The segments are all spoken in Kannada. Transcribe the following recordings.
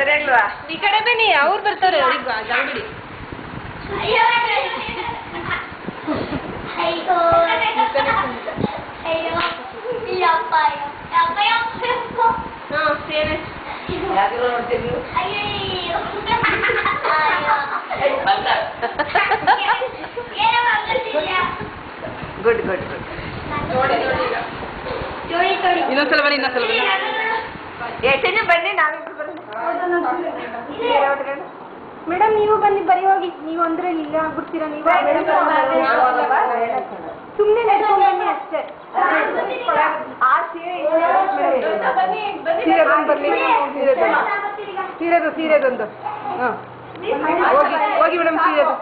ಸರಿ ಅಲ್ವಾ? ಈ ಕಡೆ ಬನ್ನಿ, ಅವ್ರು ಬರ್ತಾರೆ. ಅವ್ರಿಗೆ ಜಾಗಬಿಡಿ. Good good good. ಇನ್ನೊಂದ್ಸಲ ಬನ್ನಿ, ಇನ್ನೊಂದ್ಸಲ ಬನ್ನಿ. ಎಷ್ಟೇ ಬನ್ನಿ, ನಾವಿಬ್ರು ಬನ್ನಿ. ಮೇಡಮ್ ನೀವು ಬನ್ನಿ, ಬರೀ ಹೋಗಿ. ನೀವು ಅಂದ್ರೆ ಇಲ್ಲ ಆಗ್ಬಿಡ್ತೀರಾ ನೀವು. ಸುಮ್ಮನೆ ನಡ್ಕೊಂಡು ಬನ್ನಿ ಅಷ್ಟೇ. ಆ ಸೀರೆ ಸೀರೆದೊಂದು. ಹಾಂ ಹೋಗಿ ಹೋಗಿ ಮೇಡಮ್. ಸೀರೆದು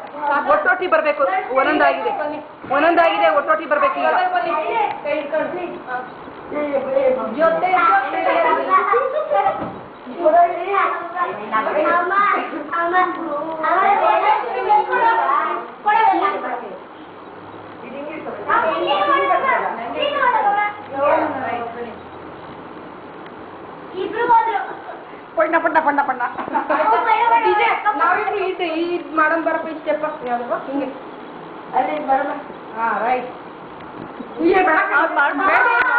ಒಟ್ಟೊಟ್ಟಿ ಬರಬೇಕು. ಒಂದೊಂದಾಗಿದೆ, ಒಟ್ಟೊಟ್ಟಿ ಬರಬೇಕು ಈಗ. ಪಣ್ಣ ಪಣ್ಣ ಪಣ್ಣ ಪಣ್ಣ ನಾವಿಬ್ರು ಈ ಮಾಡೋಣ ಬರಪ್ಪ. ಇಷ್ಟಪ್ಪ ಯಾವ್ದಪ್ಪ ಹಿಂಗೆ ಅಲ್ಲಿ ಬರೋಣ. ಹಾಂ ರೈಟ್.